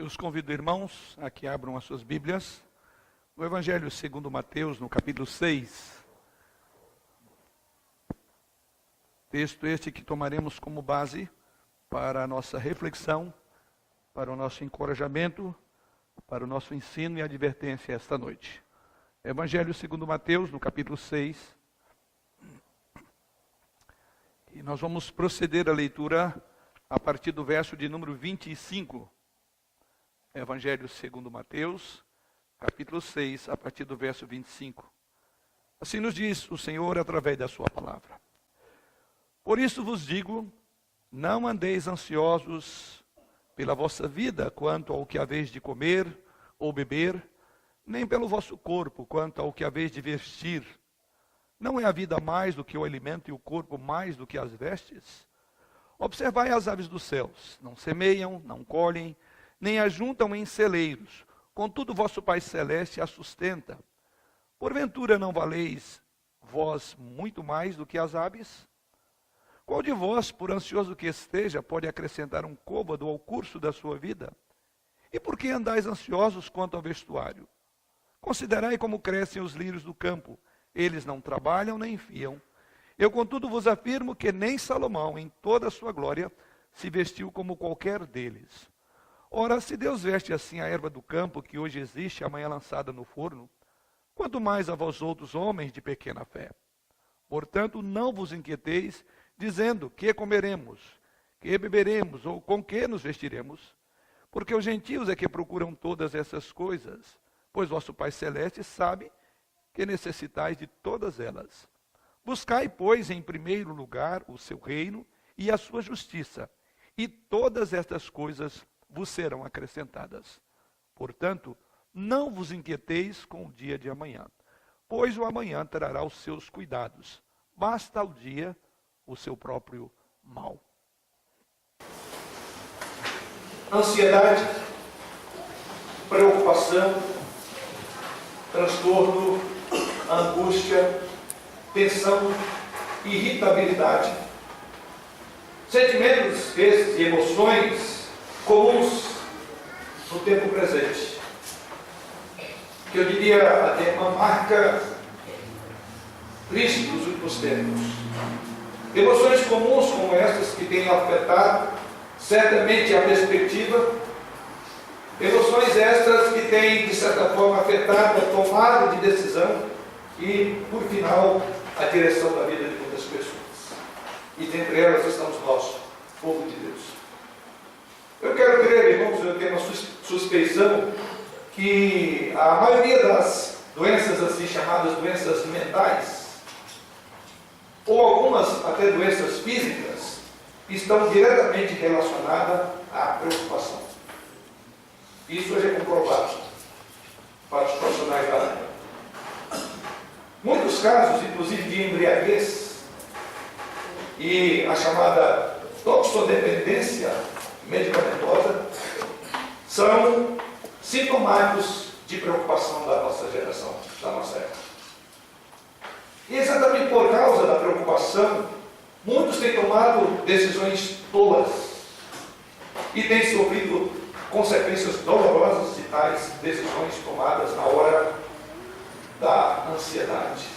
Eu os convido, irmãos, a que abram as suas Bíblias no Evangelho segundo Mateus, no capítulo 6. Texto este que tomaremos como base para a nossa reflexão, para o nosso encorajamento, para o nosso ensino e advertência esta noite. Evangelho segundo Mateus, no capítulo 6. E nós vamos proceder à leitura a partir do verso de número 25. Evangelho segundo Mateus, capítulo 6, a partir do verso 25. Assim nos diz o Senhor através da sua palavra. Por isso vos digo, não andeis ansiosos pela vossa vida, quanto ao que haveis de comer ou beber, nem pelo vosso corpo, quanto ao que haveis de vestir. Não é a vida mais do que o alimento e o corpo mais do que as vestes? Observai as aves dos céus, não semeiam, não colhem, nem ajuntam em celeiros, contudo vosso Pai Celeste a sustenta. Porventura não valeis vós muito mais do que as aves? Qual de vós, por ansioso que esteja, pode acrescentar um côvado ao curso da sua vida? E por que andais ansiosos quanto ao vestuário? Considerai como crescem os lírios do campo, eles não trabalham nem fiam. Eu, contudo, vos afirmo que nem Salomão, em toda a sua glória, se vestiu como qualquer deles. Ora, se Deus veste assim a erva do campo, que hoje existe, amanhã lançada no forno, quanto mais a vós outros homens de pequena fé. Portanto, não vos inquieteis, dizendo, que comeremos, que beberemos, ou com que nos vestiremos? Porque os gentios é que procuram todas essas coisas, pois vosso Pai Celeste sabe que necessitais de todas elas. Buscai, pois, em primeiro lugar o seu reino e a sua justiça, e todas estas coisas vos serão acrescentadas. Portanto, não vos inquieteis com o dia de amanhã, pois o amanhã trará os seus cuidados. Basta ao dia o seu próprio mal. Ansiedade, preocupação, transtorno, angústia, tensão, irritabilidade. Sentimentos esses e emoções comuns no tempo presente, que eu diria até uma marca triste dos últimos tempos. Emoções comuns como estas que têm afetado certamente a perspectiva, emoções estas que têm de certa forma afetado a tomada de decisão e, por final, a direção da vida de muitas pessoas. E dentre elas estamos nós, povo de Deus. Eu quero crer, irmãos, eu tenho uma suspeição que a maioria das doenças assim chamadas doenças mentais, ou algumas até doenças físicas, estão diretamente relacionadas à preocupação. Isso hoje é comprovado para os profissionais da área. Muitos casos, inclusive de embriaguez e a chamada toxodependência medicamentosa, são sintomáticos de preocupação da nossa geração, da nossa época. E exatamente por causa da preocupação, muitos têm tomado decisões tolas e têm sofrido consequências dolorosas de tais decisões tomadas na hora da ansiedade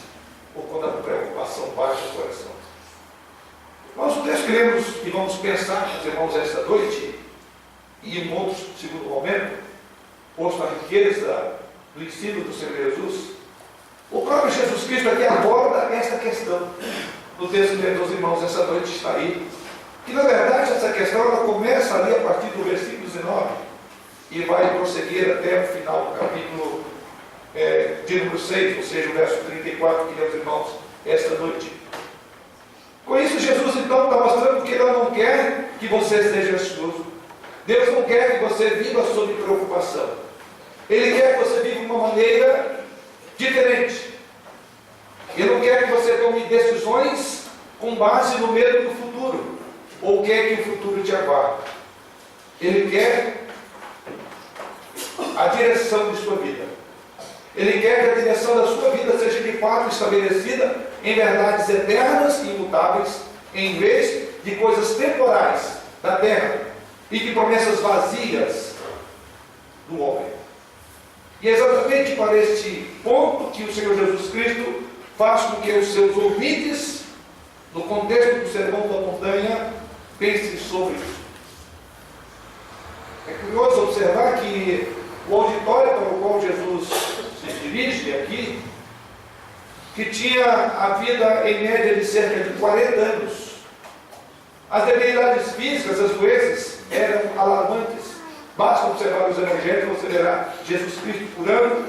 ou quando a preocupação bate o coração. Nós o texto queremos e vamos pensar, meus irmãos, esta noite e em um outro segundo momento, posto a riqueza do ensino do Senhor Jesus, o próprio Jesus Cristo aqui aborda esta questão. No texto de meus irmãos, essa noite está aí, que na verdade essa questão ela começa ali a partir do versículo 19 e vai prosseguir até o final do capítulo de número 6, ou seja, o verso 34, que meus irmãos, esta noite. Com isso, Jesus então está mostrando que Ele não quer que você seja ansioso. Deus não quer que você viva sob preocupação. Ele quer que você viva de uma maneira diferente. Ele não quer que você tome decisões com base no medo do futuro, ou quer que o futuro te aguarde. Ele quer a direção de sua vida. Ele quer que a direção da sua vida seja de fato estabelecida em verdades eternas e imutáveis, em vez de coisas temporais da terra e de promessas vazias para este ponto que o Senhor Jesus Cristo faz com que os seus ouvintes, no contexto do Sermão da Montanha, pensem sobre isso. É curioso observar que o auditório para o qual Jesus se dirige aqui, que tinha a vida em média de cerca de 40 anos. As debilidades físicas, as doenças, eram alarmantes. Basta observar os evangelhos, você verá Jesus Cristo curando,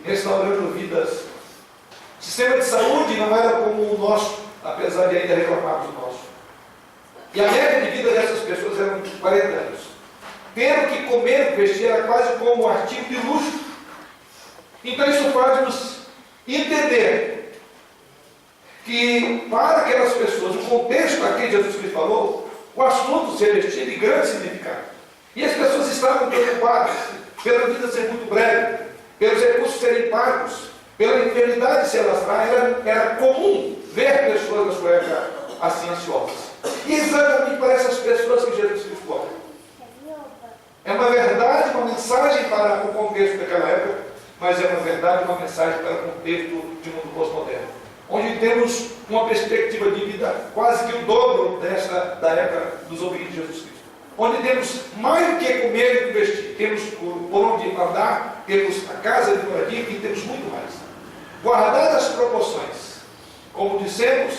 restaurando vidas. O sistema de saúde não era como o nosso, apesar de ainda reclamarmos do nosso. E a média de vida dessas pessoas era de 40 anos. Ter o que comer, vestir, era quase como um artigo de luxo. Então isso faz-nos entender que para aquelas pessoas, o contexto a que Jesus Cristo falou, o assunto se revestia de grande significado. E as pessoas estavam preocupadas pela vida ser muito breve, pelos recursos serem pagos, pela enfermidade se alastrar. Era comum ver pessoas na sua época assim ansiosas. E exatamente para essas pessoas que Jesus Cristo fala. É uma verdade, uma mensagem para o contexto daquela época, mas é uma verdade, uma mensagem para o contexto de mundo pós-moderno, onde temos uma perspectiva de vida quase que o dobro da época dos ouvintes de Jesus Cristo. Onde temos mais do que comer e que vestir, temos por onde andar, temos a casa de moradia e temos muito mais. Guardadas as proporções, como dissemos,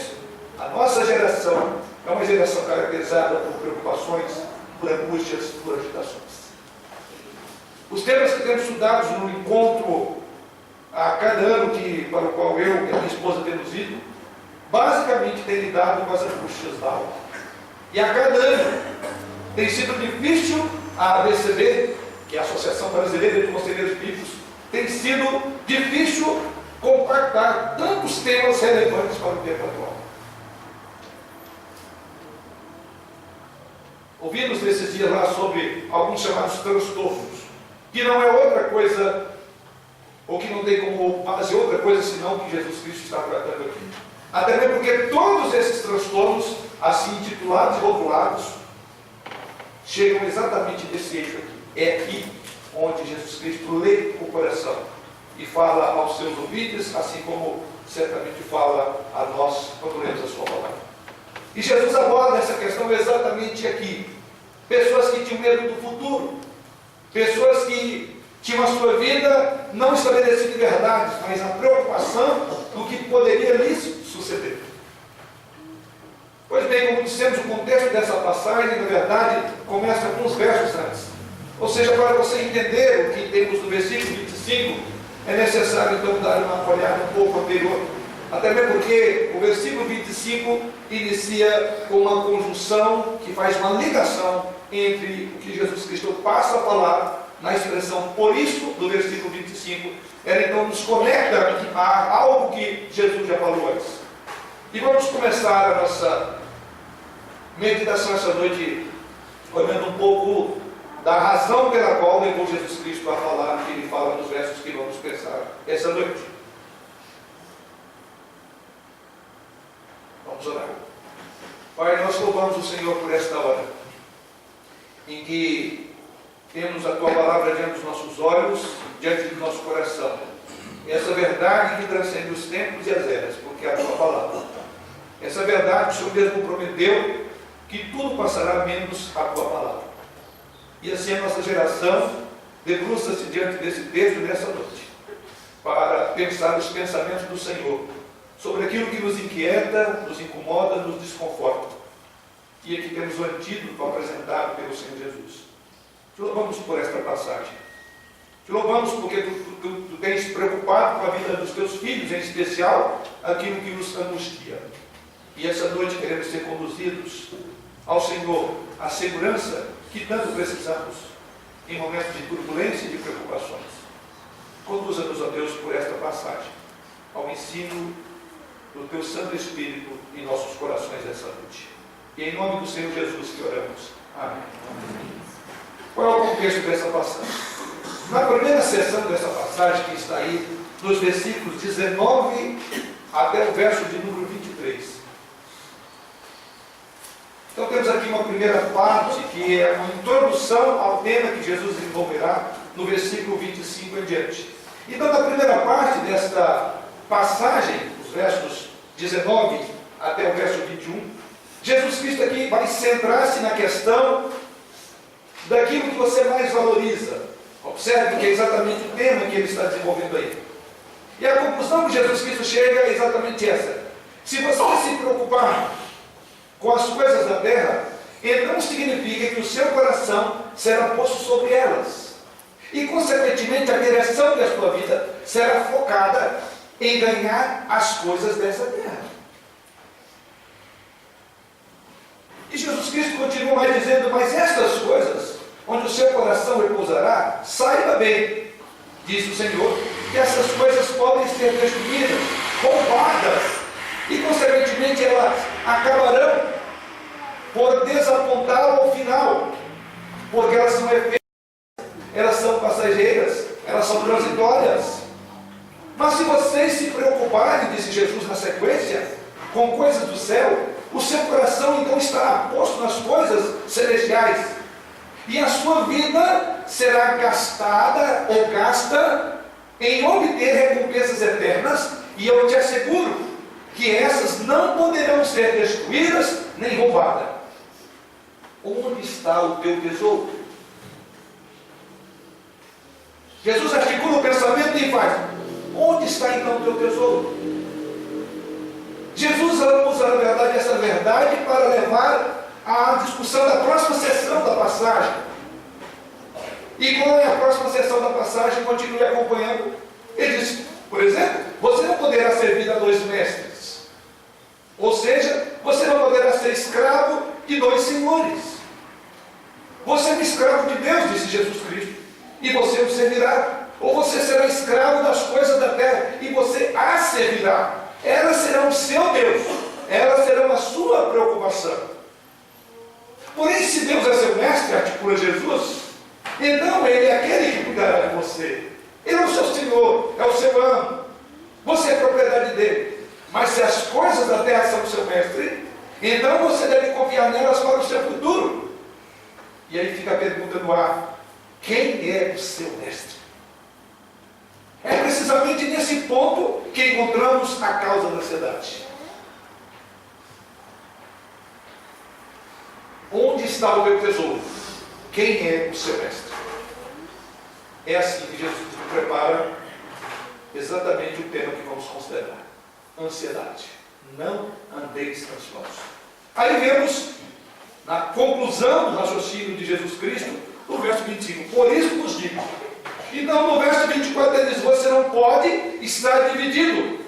a nossa geração é uma geração caracterizada por preocupações, por angústias, por agitações. Os temas que temos estudados no encontro a cada ano para o qual eu e a minha esposa temos ido, basicamente tem lidado com as angústias da alma. E a cada ano tem sido difícil a ABCB, que é a Associação Brasileira de Conselheiros Bíblicos, tem sido difícil compactar tantos temas relevantes para o tempo atual. Ouvimos nesses dias lá sobre alguns chamados transtornos, que não é outra coisa, ou que não tem como base outra coisa senão que Jesus Cristo está tratando aqui. Até mesmo porque todos esses transtornos, assim intitulados e rotulados, chegam exatamente desse eixo aqui. É aqui onde Jesus Cristo lê o coração e fala aos seus ouvintes, assim como certamente fala a nós quando lemos a sua palavra. E Jesus aborda essa questão exatamente aqui. Pessoas que tinham medo do futuro, pessoas que tinham a sua vida não estabelecida em verdades, mas a preocupação do que poderia lhes suceder. Pois bem, como dissemos, o contexto dessa passagem, na verdade, começa alguns versos antes. Ou seja, para você entender o que temos no versículo 25, é necessário então dar uma olhada um pouco anterior. Até mesmo porque o versículo 25 inicia com uma conjunção que faz uma ligação entre o que Jesus Cristo passa a falar na expressão por isso, do versículo 25. Ela então nos conecta a algo que Jesus já falou antes. E vamos começar a nossa meditação essa noite olhando um pouco da razão pela qual levou Jesus Cristo a falar o que ele fala nos versos que vamos pensar essa noite. Vamos orar. Pai, nós louvamos o Senhor por esta hora, em que temos a Tua palavra diante dos nossos olhos, diante do nosso coração. Essa verdade que transcende os tempos e as eras, porque é a Tua palavra. Essa verdade que o Senhor mesmo prometeu, que tudo passará menos a Tua palavra. E assim a nossa geração debruça-se diante desse texto nessa noite, para pensar os pensamentos do Senhor, sobre aquilo que nos inquieta, nos incomoda, nos desconforta. E aqui temos o antídoto apresentado pelo Senhor Jesus. Te louvamos por esta passagem. Te louvamos porque tu tens preocupado com a vida dos teus filhos, em especial aquilo que nos angustia. E essa noite queremos ser conduzidos ao Senhor, a segurança que tanto precisamos em momentos de turbulência e de preocupações. Conduza-nos, ó Deus, por esta passagem, ao ensino do Teu Santo Espírito em nossos corações essa noite. E em nome do Senhor Jesus que oramos. Amém. Qual é o contexto dessa passagem? Na primeira seção dessa passagem, que está aí, nos versículos 19 até o verso de número 23. Então temos aqui uma primeira parte, que é uma introdução ao tema que Jesus desenvolverá no versículo 25 em diante. Então, na primeira parte desta passagem, os versos 19 até o verso 21, Jesus Cristo aqui vai centrar-se na questão daquilo que você mais valoriza. Observe que é exatamente o tema que ele está desenvolvendo aí. E a conclusão que Jesus Cristo chega é exatamente essa. Se você se preocupar com as coisas da terra, então significa que o seu coração será posto sobre elas. E, consequentemente, a direção da sua vida será focada em ganhar as coisas dessa terra. E Jesus Cristo continua mais dizendo, mas estas coisas, onde o seu coração repousará, saiba bem, diz o Senhor, que essas coisas podem ser destruídas, roubadas, e, consequentemente, elas acabarão por desapontá-lo ao final, porque elas são efêmeras, elas são passageiras, elas são transitórias. Mas se vocês se preocuparem, disse Jesus na sequência, com coisas do céu, o seu coração então estará posto nas coisas celestiais, e a sua vida será gastada ou gasta em obter recompensas eternas, e eu te asseguro que essas não poderão ser destruídas nem roubadas. Onde está o teu tesouro? Jesus articula o pensamento e faz: onde está então o teu tesouro? Jesus usa, na verdade, essa verdade para levar à discussão da próxima sessão da passagem. E qual é a próxima sessão da passagem? Continue acompanhando. Ele diz, por exemplo, você não poderá servir a dois mestres. Ou seja, você não poderá ser escravo de dois senhores. Você é um escravo de Deus, disse Jesus Cristo, e você o servirá. Ou você será escravo das coisas da terra, e você a servirá. Elas serão o seu Deus, elas serão a sua preocupação. Porém, se Deus é seu mestre, articula Jesus, então Ele é aquele que cuidará de você. Ele é o seu Senhor, é o seu amo. Você é propriedade dele. Mas se as coisas da terra são o seu mestre, então você deve confiar nelas para o seu futuro. E aí fica a pergunta no ar: quem é o seu mestre? É precisamente nesse ponto que encontramos a causa da ansiedade. Onde está o meu tesouro? Quem é o seu mestre? É assim que Jesus nos prepara exatamente o tema que vamos considerar: ansiedade. Não andeis ansiosos. Aí vemos, na conclusão do raciocínio de Jesus Cristo, no verso 25: por isso vos digo. Então, no verso 24, ele diz: você não pode estar dividido.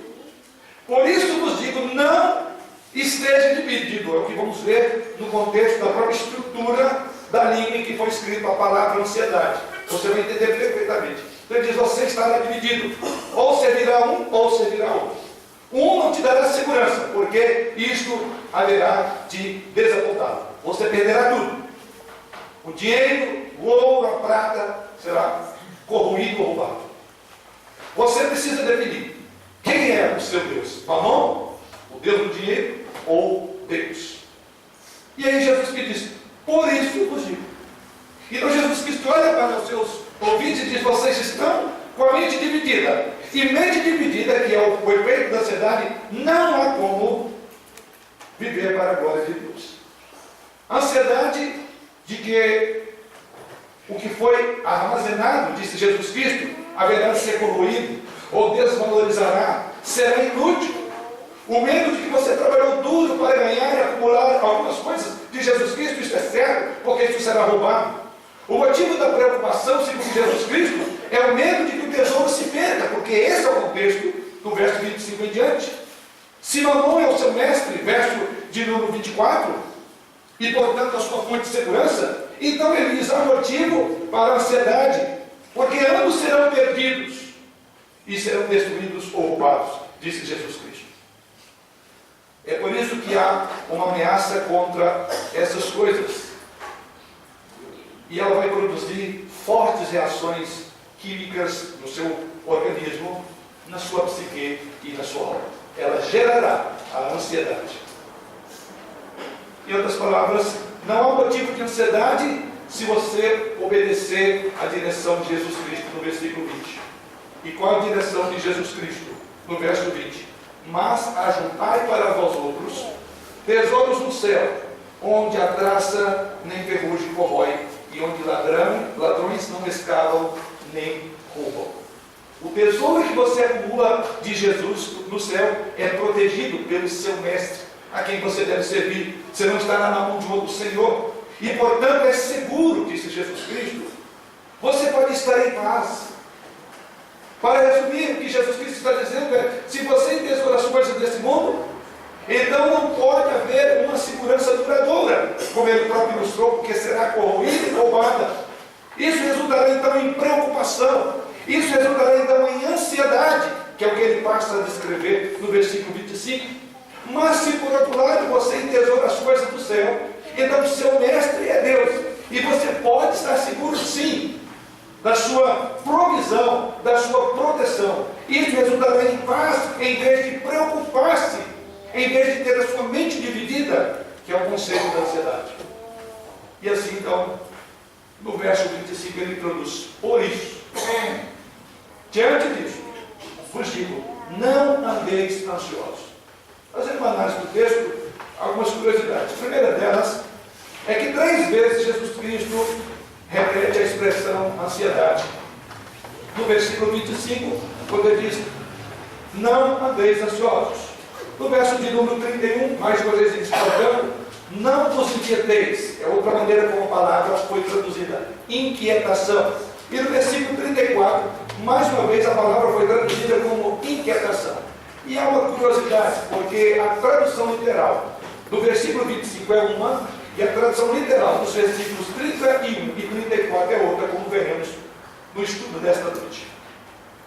Por isso vos digo, não esteja dividido. É o que vamos ver no contexto da própria estrutura da língua em que foi escrita a palavra ansiedade. Você vai entender perfeitamente. Então ele diz: você estará dividido. Ou servirá um, ou servirá outro. Um não te dará segurança, porque isto haverá de desapontá-lo. Você perderá tudo. O dinheiro, o ouro, a prata será corroído ou roubado. Você precisa definir quem é o seu Deus: Mamon, o Deus do dinheiro, ou Deus. E aí Jesus Cristo diz: por isso vos digo. Então Jesus Cristo olha para os seus ouvintes e diz: vocês estão com a mente dividida. E mente dividida, que é o efeito da ansiedade, não há como viver para a glória de Deus. A ansiedade de que o que foi armazenado, disse Jesus Cristo, haverá de ser corroído ou desvalorizará, será inútil. O medo de que você trabalhou duro para ganhar e acumular algumas coisas de Jesus Cristo, isso é certo, porque isso será roubado. O motivo da preocupação, segundo Jesus Cristo, é o medo de que o tesouro se perca, porque esse é o contexto do verso 25 em diante. Se Mamon é o seu mestre, verso de número 24, e portanto a sua fonte de segurança, então ele diz: há motivo para a ansiedade, porque ambos serão perdidos e serão destruídos ou roubados, disse Jesus Cristo. É por isso que há uma ameaça contra essas coisas. E ela vai produzir fortes reações químicas no seu organismo, na sua psique e na sua alma. Ela gerará a ansiedade. Em outras palavras, não há motivo de ansiedade se você obedecer à direção de Jesus Cristo no versículo 20. E qual a direção de Jesus Cristo? No verso 20. Mas ajuntai para vós outros tesouros no céu, onde a traça nem ferrugem corrói, e onde ladrões não escavam nem roubam. O tesouro que você acumula de Jesus no céu é protegido pelo seu mestre, a quem você deve servir. Você não estará na mão de outro Senhor. E portanto é seguro, disse Jesus Cristo. Você pode estar em paz. Para resumir, o que Jesus Cristo está dizendo é: se você entesoura as coisas desse mundo, então não pode haver uma segurança duradoura, como ele próprio ilustrou, porque será corroída e roubada. Isso resultará então em preocupação, isso resultará então em ansiedade, que é o que ele passa a descrever no versículo 25. Mas se por outro lado você entesoura as coisas do céu, então o seu mestre é Deus, e você pode estar seguro sim da sua provisão, da sua proteção. Isso resultará em paz, em vez de preocupar-se, em vez de ter a sua mente dividida, que é o conceito da ansiedade. E assim então, no verso 25 ele introduz: por isso, diante disso, vos digo, não andeis ansiosos. Fazendo uma análise do texto, algumas curiosidades. A primeira delas é que 3 vezes Jesus Cristo repete a expressão ansiedade. No versículo 25, quando ele diz: não andeis ansiosos. No verso de número 31, mais uma vez ele está falando: não vos inquieteis. É outra maneira como a palavra foi traduzida: inquietação. E no versículo 34, mais uma vez a palavra foi traduzida como inquietação. E há uma curiosidade, porque a tradução literal do versículo 25 é uma, e a tradução literal dos versículos 31 e 34 é outra, como veremos no estudo desta noite.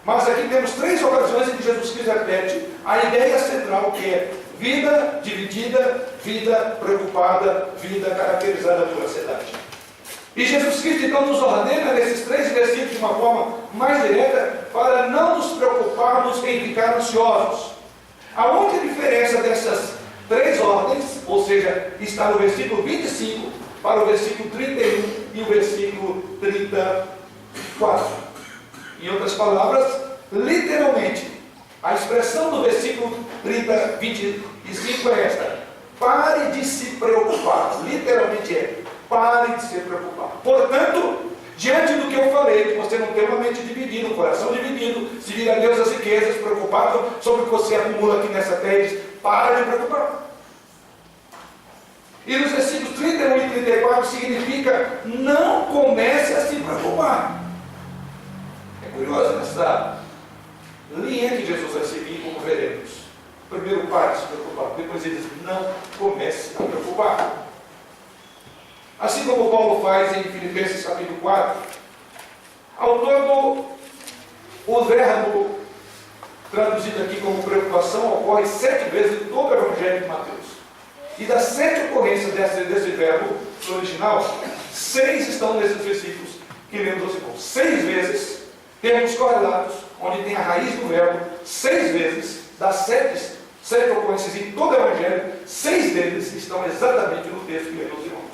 Mas aqui temos 3 ocasiões em que Jesus Cristo repete a ideia central, que é vida dividida, vida preocupada, vida caracterizada por ansiedade. E Jesus Cristo então nos ordena nesses 3 versículos de uma forma mais direta para não nos preocuparmos em ficar ansiosos. A única diferença dessas 3 ordens, ou seja, está no versículo 25 para o versículo 31 e o versículo 34. Em outras palavras, literalmente, a expressão do versículo 25 é esta: pare de se preocupar. Literalmente é: pare de se preocupar. Portanto, diante do que eu falei, de você não ter uma mente dividida, um coração dividido, se vir a Deus as riquezas, preocupado sobre o que você acumula aqui nessa terra, para de preocupar. E nos versículos 31 e 34 significa: não comece a se preocupar. É curioso essa linha que Jesus vai seguir, como veremos. Primeiro, pare de se preocupar. Depois ele diz: não comece a preocupar. Assim como Paulo faz em Filipenses capítulo 4, ao todo, o verbo traduzido aqui como preocupação ocorre 7 vezes em todo o Evangelho de Mateus. E das 7 ocorrências desse verbo no original, 6 estão nesses versículos que lemos aos irmãos. 6 vezes termos correlatos, onde tem a raiz do verbo. 6 vezes, das 7 ocorrências em todo o Evangelho, 6 deles estão exatamente no texto que lemos aos irmãos.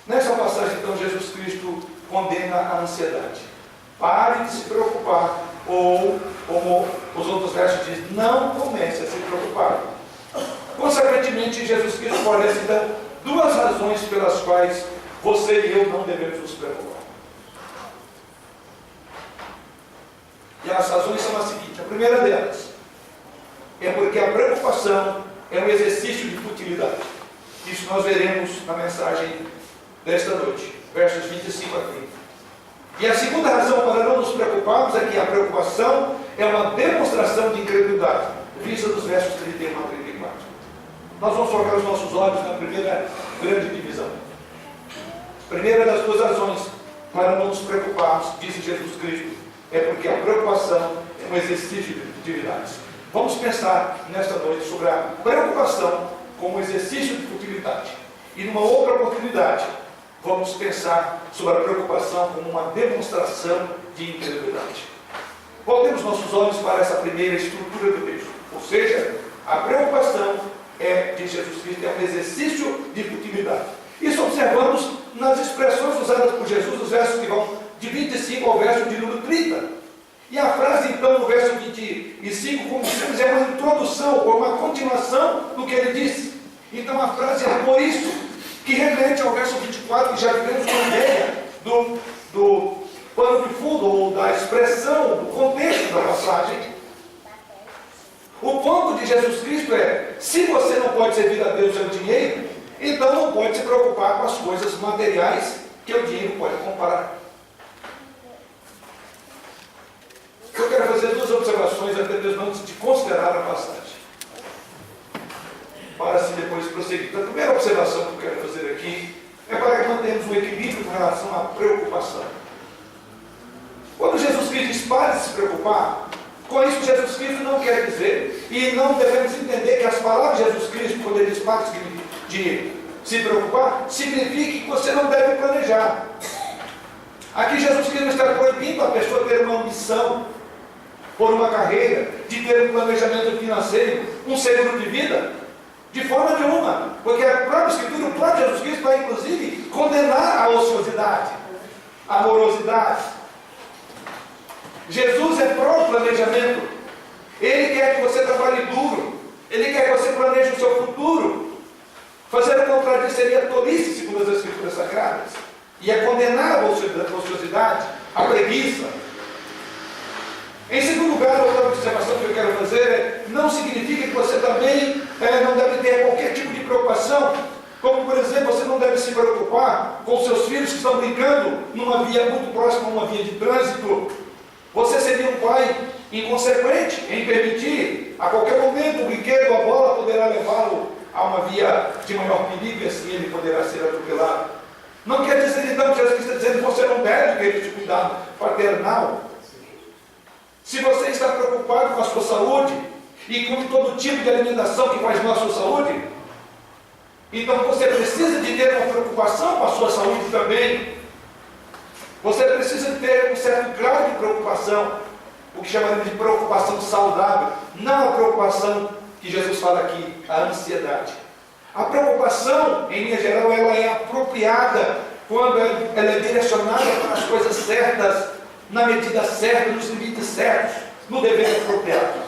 Nessa passagem, então, Jesus Cristo condena a ansiedade. Pare de se preocupar. Ou, como os outros versos dizem, não comece a se preocupar. Consequentemente, Jesus Cristo fornece então 2 razões pelas quais você e eu não devemos nos preocupar. E as razões são as seguintes: a primeira delas é porque a preocupação é um exercício de futilidade. Isso nós veremos na mensagem desta noite, versos 25 a 30. E a segunda razão para não nos preocuparmos é que a preocupação é uma demonstração de incredulidade, vista dos versos 31 a 34. Nós vamos focar os nossos olhos na primeira grande divisão. A primeira das 2 razões para não nos preocuparmos, disse Jesus Cristo, é porque a preocupação é um exercício de futilidades. Vamos pensar nesta noite sobre a preocupação como um exercício de futilidade. E numa outra oportunidade, vamos pensar sobre a preocupação como uma demonstração de incredulidade. Voltemos nossos olhos para essa primeira estrutura do texto. Ou seja, a preocupação de Jesus Cristo é um exercício de futilidade. Isso observamos nas expressões usadas por Jesus, os versos que vão de 25 25 ao verso de número 30. E a frase, então, no verso 25, como dissemos, é uma introdução ou uma continuação do que ele disse. Então a frase é por isso, que remete ao verso 24, que já tivemos uma ideia do pano de fundo, ou da expressão, do contexto da passagem. O ponto de Jesus Cristo é: se você não pode servir a Deus ao dinheiro, então não pode se preocupar com as coisas materiais que o dinheiro pode comparar. Eu quero fazer duas observações até mesmo antes de considerar a passagem, para assim depois prosseguir. Então, a primeira observação que eu quero fazer aqui é para que mantenhamos um equilíbrio com relação à preocupação. Quando Jesus Cristo diz pare de se preocupar, com isso Jesus Cristo não quer dizer, e não devemos entender que as palavras de Jesus Cristo, quando ele diz pare de se preocupar, significa que você não deve planejar. Aqui Jesus Cristo está proibindo a pessoa ter uma ambição por uma carreira, de ter um planejamento financeiro, um seguro de vida, de forma nenhuma, porque a própria Escritura, o próprio Jesus Cristo vai inclusive condenar a ociosidade, a morosidade. Jesus é pró-planejamento. Ele quer que você trabalhe duro, ele quer que você planeje o seu futuro. Fazer o contrário seria tolice, segundo as Escrituras Sagradas, e é condenar a ociosidade, a preguiça. Em segundo lugar, outra observação que eu quero fazer é: não significa que você também não deve ter qualquer tipo de preocupação, como por exemplo, você não deve se preocupar com seus filhos que estão brincando numa via muito próxima a uma via de trânsito. Você seria um pai inconsequente em permitir a qualquer momento o brinquedo, a bola poderá levá-lo a uma via de maior perigo e assim ele poderá ser atropelado. Não quer dizer então que Jesus está dizendo que você não deve ter esse cuidado paternal. Se você está preocupado com a sua saúde e com todo tipo de alimentação que faz mal à sua saúde, então você precisa de ter uma preocupação com a sua saúde também. Você precisa ter um certo grau de preocupação, o que chamaremos de preocupação saudável, não a preocupação que Jesus fala aqui, a ansiedade. A preocupação, em linha geral, ela é apropriada quando ela é direcionada para as coisas certas, na medida certa, nos limites certos, no dever apropriado.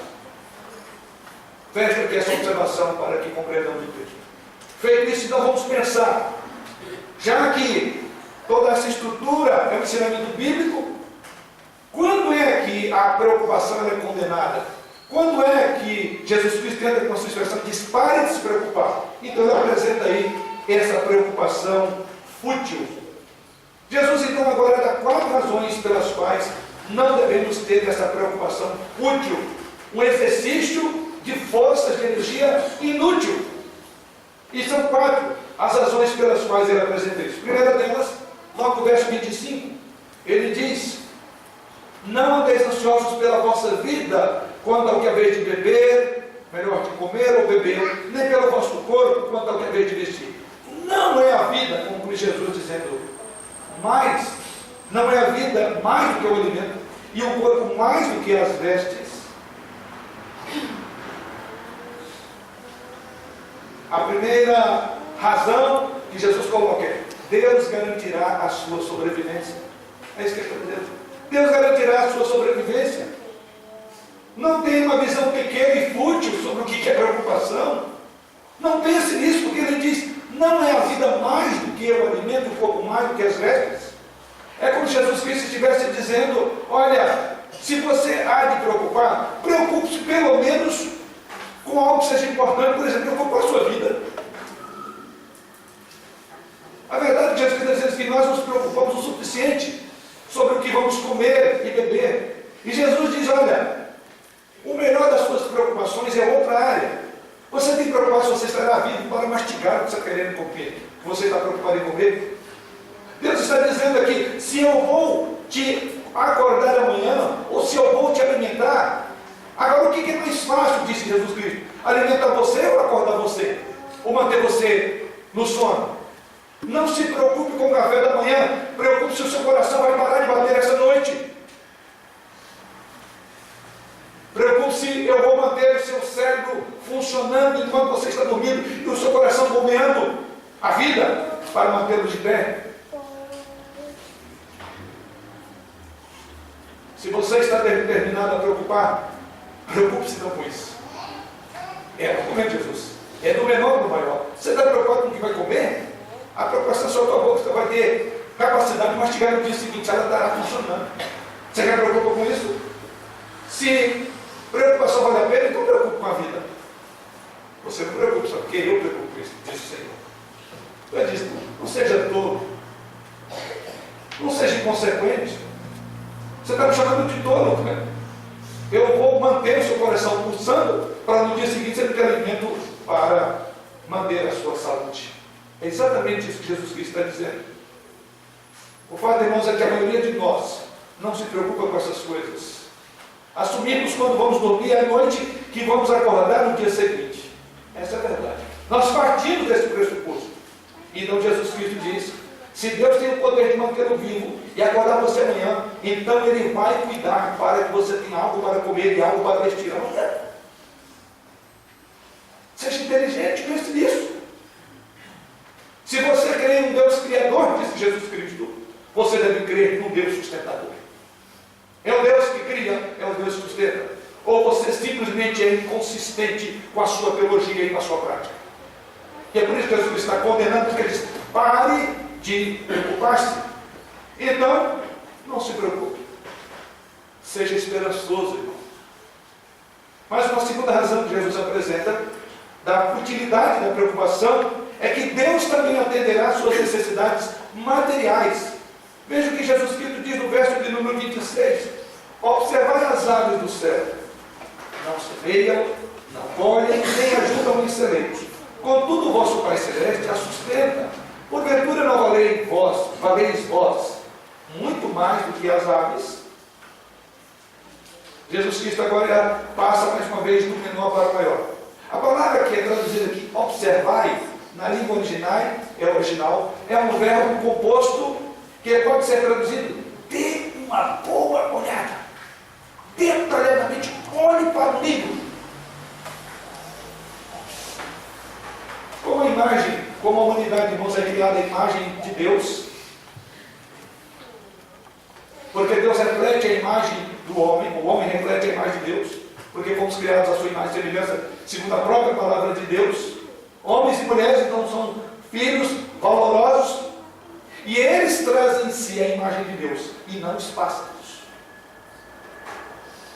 Fecho aqui essa observação para que compreendamos o texto. Feito isso, então vamos pensar, já que toda essa estrutura é um ensinamento bíblico, quando é que a preocupação é condenada? Quando é que Jesus Cristo entra com a sua expressão e diz pare de se preocupar? Então ele apresenta aí essa preocupação fútil. Jesus então agora dá 4 razões pelas quais não devemos ter essa preocupação útil, um exercício de forças de energia inútil. E são 4 as razões pelas quais ele apresenta isso. A primeira delas, logo no verso 25, ele diz: não andeis ansiosos pela vossa vida, quanto ao que haveis de beber, melhor de comer ou beber, nem pelo vosso corpo, quanto ao que haveis de vestir. Não é a vida, como Jesus dizendo, mas não é a vida mais do que o alimento, e o corpo mais do que as vestes. A primeira razão que Jesus coloca é: Deus garantirá a sua sobrevivência. É isso que ele está dizendo. Deus garantirá a sua sobrevivência. Não tenha uma visão pequena e fútil sobre o que é preocupação. Não pense nisso, porque ele diz: não é a vida mais do que o alimento, o corpo mais do que as vestes. É como se Jesus Cristo estivesse dizendo: olha, se você há de preocupar, preocupe-se pelo menos com algo que seja importante, por exemplo, preocupe com a sua vida. A verdade é que Jesus Cristo está dizendo que nós nos preocupamos o suficiente sobre o que vamos comer e beber. E Jesus diz: olha, o melhor das suas preocupações é outra área. Você tem que preocupar se você estará vivo para mastigar o que você está querendo comer, que você está preocupado em comer. Deus está dizendo aqui: se eu vou te acordar amanhã, ou se eu vou te alimentar. Agora, o que é mais fácil, disse Jesus Cristo? Alimentar você ou acordar você? Ou manter você no sono? Não se preocupe com o café da manhã, preocupe se o seu coração vai parar de bater essa noite. Preocupe-se, eu vou manter o seu cérebro funcionando enquanto você está dormindo e o seu coração bombeando a vida para mantê-lo de pé. Se você está determinado a preocupar, preocupe-se não com isso. É o comer de Jesus. É do menor para o maior. Você está preocupado com o que vai comer? A preocupação é só a tua boca, você vai ter capacidade de mastigar no dia seguinte, ela estará funcionando. Você quer preocupar com isso? Se preocupação vale a pena, então preocupe com a vida. Você não preocupa, só porque eu preocupo com isso, diz o Senhor. Eu disse, não seja tolo. Não seja inconsequente. Você está me chamando de tolo, né? Eu vou manter o seu coração pulsando para no dia seguinte você ter alimento para manter a sua saúde. É exatamente isso que Jesus Cristo está dizendo. O fato, irmãos, é que a maioria de nós não se preocupa com essas coisas. Assumimos quando vamos dormir à noite que vamos acordar no dia seguinte. Essa é a verdade. Nós partimos desse pressuposto. Então Jesus Cristo diz, se Deus tem o poder de mantê-lo vivo e acordar você amanhã, então Ele vai cuidar para que você tenha algo para comer e algo para vestir amanhã. Seja inteligente, pense nisso. Se você crê em um Deus Criador, disse Jesus Cristo, você deve crer num Deus sustentador. É o Deus que cria, é o Deus que sustenta. Ou você simplesmente é inconsistente com a sua teologia e com a sua prática. E é por isso que Jesus está condenando, porque ele diz, pare de preocupar-se. Então, não se preocupe. Seja esperançoso, irmão. Mas uma segunda razão que Jesus apresenta, da utilidade da preocupação, é que Deus também atenderá às suas necessidades materiais. Veja o que Jesus Cristo diz no verso de número 26. Observai as aves do céu. Não semeiam, não colhem, nem ajudam em celeiros. Contudo, o vosso Pai Celeste a sustenta. Porventura não valeis vós muito mais do que as aves? Jesus Cristo agora passa mais uma vez do menor para o maior. A palavra que é traduzida aqui, observai, na língua original, é um verbo composto que pode ser traduzido, dê uma boa olhada. Detalhadamente, olhe para o livro. Como a imagem, como a humanidade de irmãos é criada a imagem de Deus, porque Deus reflete a imagem do homem, o homem reflete a imagem de Deus, porque fomos criados à sua imagem e semelhança, segundo a própria palavra de Deus. Homens e mulheres então são filhos valorosos, e eles trazem em si a imagem de Deus, e não os pássaros.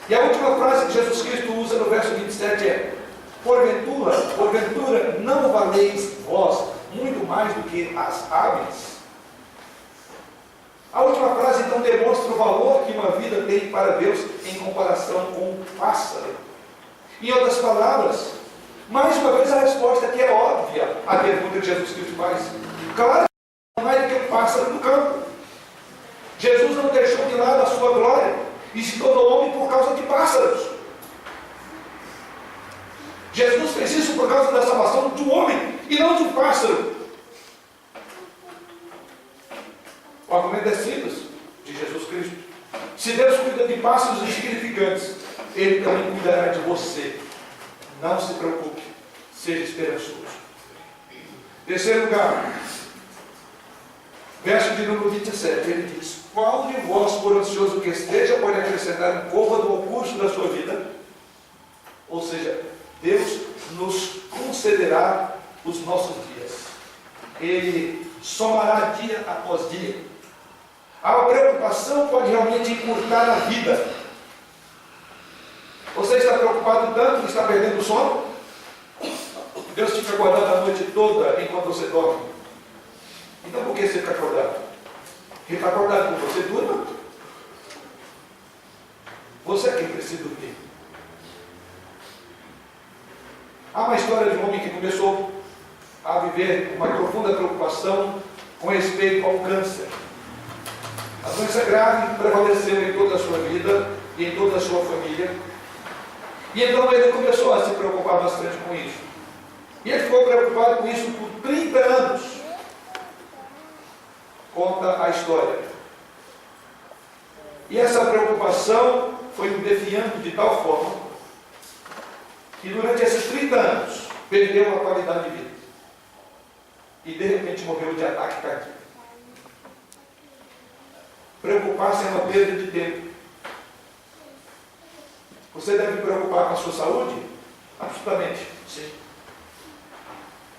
E a última frase que Jesus Cristo usa no verso 27 é, porventura não valeis vós muito mais do que as aves? A última frase então demonstra o valor que uma vida tem para Deus em comparação com um pássaro. Em outras palavras, mais uma vez a resposta que é óbvia à pergunta que Jesus Cristo faz. Claro, não é do que o pássaro do campo. Jesus não deixou de lado a sua glória e se tornou homem por causa de pássaros. Jesus fez isso por causa da salvação de um homem e não de um pássaro. O argumento é simples de Jesus Cristo. Se Deus cuida de pássaros insignificantes, Ele também cuidará de você. Não se preocupe, seja esperançoso. Terceiro lugar, verso de número 27, ele diz, qual de vós, por ansioso que esteja, pode acrescentar um côvado ao curso da sua vida? Ou seja, Deus nos concederá os nossos dias. Ele somará dia após dia. A preocupação pode realmente encurtar a vida. Você está preocupado tanto que está perdendo o sono? Deus fica acordado a noite toda enquanto você dorme. Então por que você fica acordado? Ele está acordado quando você durma? Você é quem precisa dormir. Há uma história de um homem que começou a viver uma profunda preocupação com respeito ao câncer. A doença grave prevaleceu em toda a sua vida e em toda a sua família. E então ele começou a se preocupar bastante com isso. E ele ficou preocupado com isso por 30 anos. Conta a história. E essa preocupação foi o defiando de tal forma que durante esses 30 anos perdeu a qualidade de vida. E de repente morreu de ataque cardíaco. Preocupar-se é uma perda de tempo. Você deve preocupar com a sua saúde? Absolutamente, sim.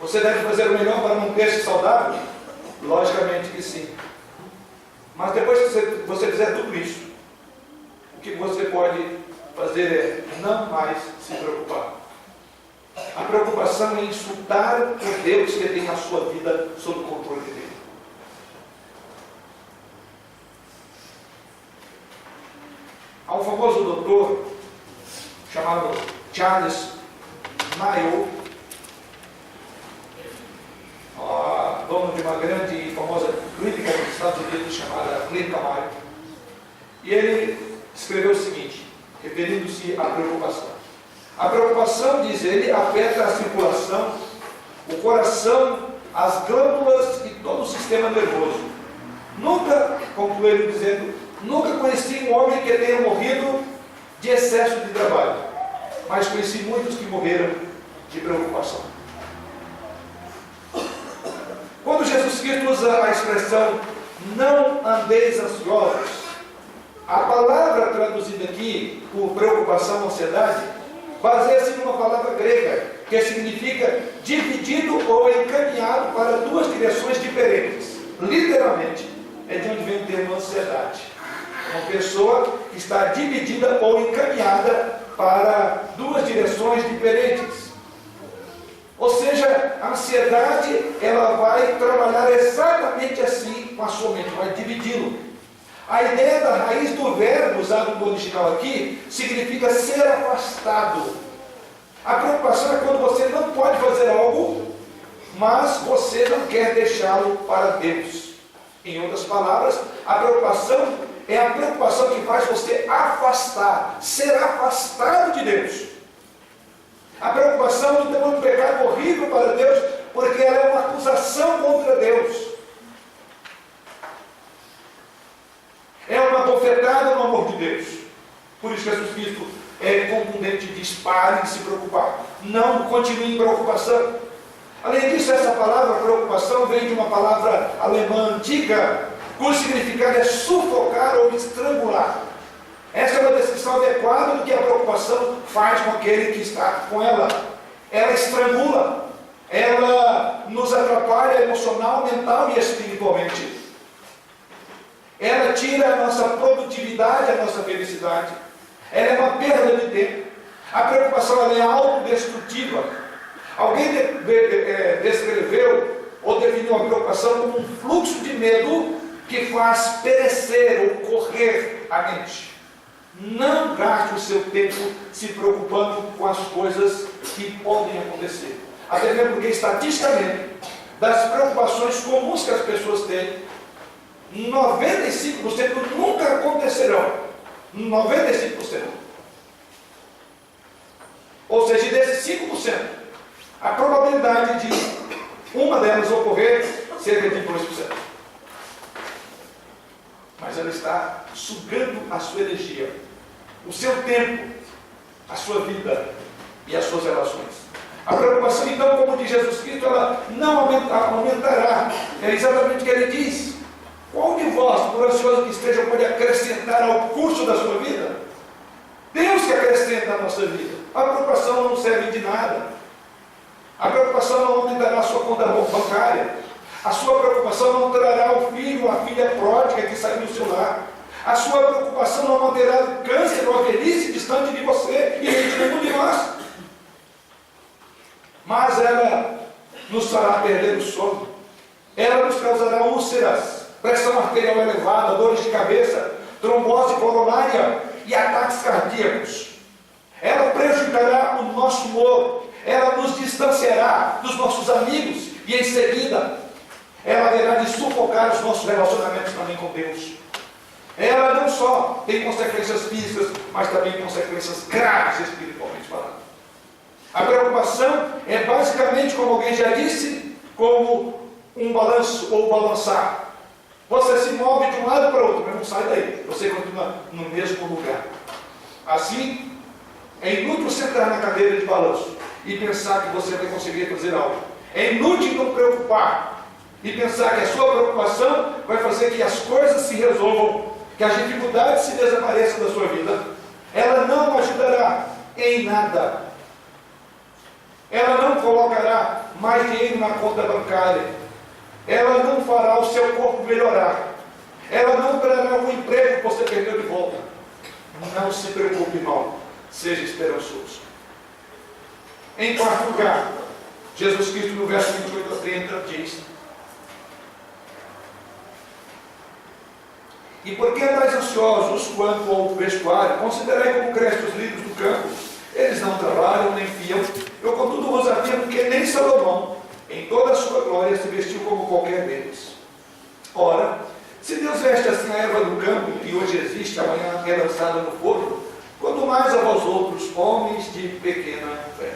Você deve fazer o melhor para manter-se saudável? Logicamente que sim. Mas depois que você fizer tudo isso, o que você pode fazer é não mais se preocupar. A preocupação é insultar o Deus que tem a sua vida sob o controle dele. Há um famoso doutor chamado Charles Mayo, dono de uma grande e famosa clínica nos Estados Unidos chamada Clínica Mayo. E ele escreveu o seguinte, referindo-se à preocupação. A preocupação, diz ele, afeta a circulação, o coração, as glândulas e todo o sistema nervoso. Nunca, concluiu ele dizendo, nunca conheci um homem que tenha morrido de excesso de trabalho, mas conheci muitos que morreram de preocupação. Quando Jesus Cristo usa a expressão não andeis ansiosos, a palavra traduzida aqui por preocupação, ansiedade, baseia-se numa palavra grega que significa dividido ou encaminhado para duas direções diferentes. Literalmente, é de onde vem o termo ansiedade. Uma pessoa que está dividida ou encaminhada para duas direções diferentes. Ou seja, a ansiedade, ela vai trabalhar exatamente assim com a sua mente, vai dividi-lo. A ideia da raiz do verbo usado no original aqui significa ser afastado. A preocupação é quando você não pode fazer algo, mas você não quer deixá-lo para Deus. Em outras palavras, a preocupação é a preocupação que faz você afastar, ser afastado de Deus. A preocupação não tem um pecado horrível para Deus, porque ela é uma acusação contra Deus. É uma bofetada no amor de Deus. Por isso Jesus Cristo é contundente e diz, parem de se preocupar. Não continuem em preocupação. Além disso, essa palavra preocupação vem de uma palavra alemã antiga, cujo significado é sufocar ou estrangular. Essa é uma descrição adequada do que a preocupação faz com aquele que está com ela. Ela estrangula, ela nos atrapalha emocional, mental e espiritualmente. Ela tira a nossa produtividade, a nossa felicidade. Ela é uma perda de tempo. A preocupação ela é autodestrutiva. Alguém descreveu ou definiu a preocupação como um fluxo de medo que faz perecer ou correr a mente. Não gaste o seu tempo se preocupando com as coisas que podem acontecer. Até mesmo porque, estatisticamente, das preocupações comuns que as pessoas têm, 95% nunca acontecerão. 95%. Ou seja, desses 5%, a probabilidade de uma delas ocorrer cerca de 2%. Mas ela está sugando a sua energia, o seu tempo, a sua vida e as suas relações. A preocupação, então, como diz Jesus Cristo, ela não aumentará. É exatamente o que ele diz. Qual de vós, por ansioso que esteja, pode acrescentar ao curso da sua vida? Deus que acrescenta a nossa vida. A preocupação não serve de nada. A preocupação não aumentará a sua conta bancária. A sua preocupação não trará o filho ou a filha pródiga que saiu do seu lar. A sua preocupação não manterá o câncer ou a velhice distante de você e de nenhum de nós. Mas ela nos fará perder o sono. Ela nos causará úlceras, pressão arterial elevada, dores de cabeça, trombose coronária e ataques cardíacos. Ela prejudicará o nosso humor. Ela nos distanciará dos nossos amigos e em seguida ela haverá de sufocar os nossos relacionamentos também com Deus. Ela não só tem consequências físicas, mas também consequências graves espiritualmente falando. A preocupação é basicamente, como alguém já disse, como um balanço ou balançar. Você se move de um lado para o outro, mas não sai daí. Você continua no mesmo lugar. Assim, é inútil sentar na cadeira de balanço e pensar que você vai conseguir fazer algo. É inútil não preocupar e pensar que a sua preocupação vai fazer que as coisas se resolvam, que as dificuldades se desapareçam da sua vida. ela não ajudará em nada. Ela não colocará mais dinheiro na conta bancária. Ela não fará o seu corpo melhorar. Ela não trará o emprego que você perdeu de volta. Não se preocupe, irmão. Seja esperançoso. Em quarto lugar, Jesus Cristo, no verso 28 a 30, diz: e por que andais ansiosos quanto ao vestuário? Considerai como crescem os lírios do campo. Eles não trabalham nem fiam. Eu, contudo, vos afirmo que nem Salomão, em toda a sua glória, se vestiu como qualquer deles. Ora, se Deus veste assim a erva do campo, que hoje existe, amanhã é lançada no forno, quanto mais a vós outros, homens de pequena fé.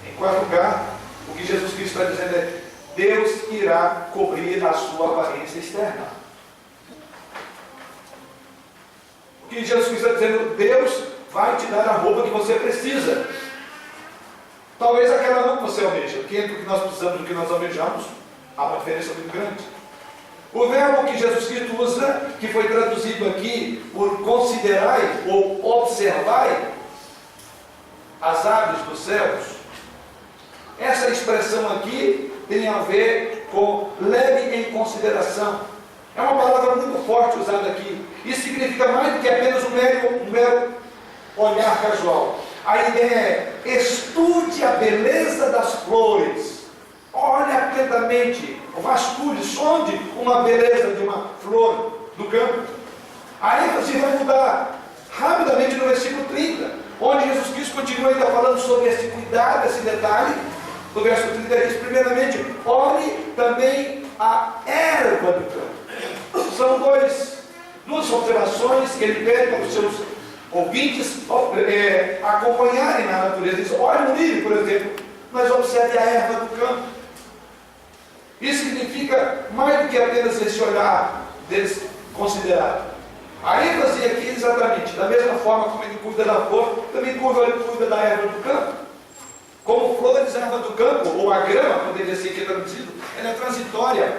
Em quarto lugar, o que Jesus Cristo está dizendo é: Deus irá cobrir a sua aparência externa. O que Jesus Cristo está dizendo? Deus vai te dar a roupa que você precisa. Talvez aquela não que você almeja, porque entre o que nós precisamos e o que nós almejamos, há uma diferença muito grande. O verbo que Jesus Cristo usa, que foi traduzido aqui por considerai ou observai as aves dos céus, essa expressão aqui tem a ver com leve em consideração. É uma palavra muito forte usada aqui. Isso significa mais do que apenas um mero olhar casual. A ideia é: estude a beleza das flores. Olhe atentamente, vasculhe, sonde uma beleza de uma flor do campo. A ênfase vai mudar rapidamente no versículo 30, onde Jesus Cristo continua ainda falando sobre esse cuidado, esse detalhe. No verso 30 diz: primeiramente, olhe também a erva do campo. São duas observações que ele pede para os seus ouvintes acompanharem na natureza. Diz: olhe o lírio, por exemplo, mas observe a erva do campo. Isso significa mais do que apenas esse olhar desconsiderado. A ênfase aqui é exatamente, da mesma forma como ele cuida da flor, também cuida da erva do campo. Como flores, a erva do campo, ou a grama, poderia ser aqui traduzido, ela é transitória.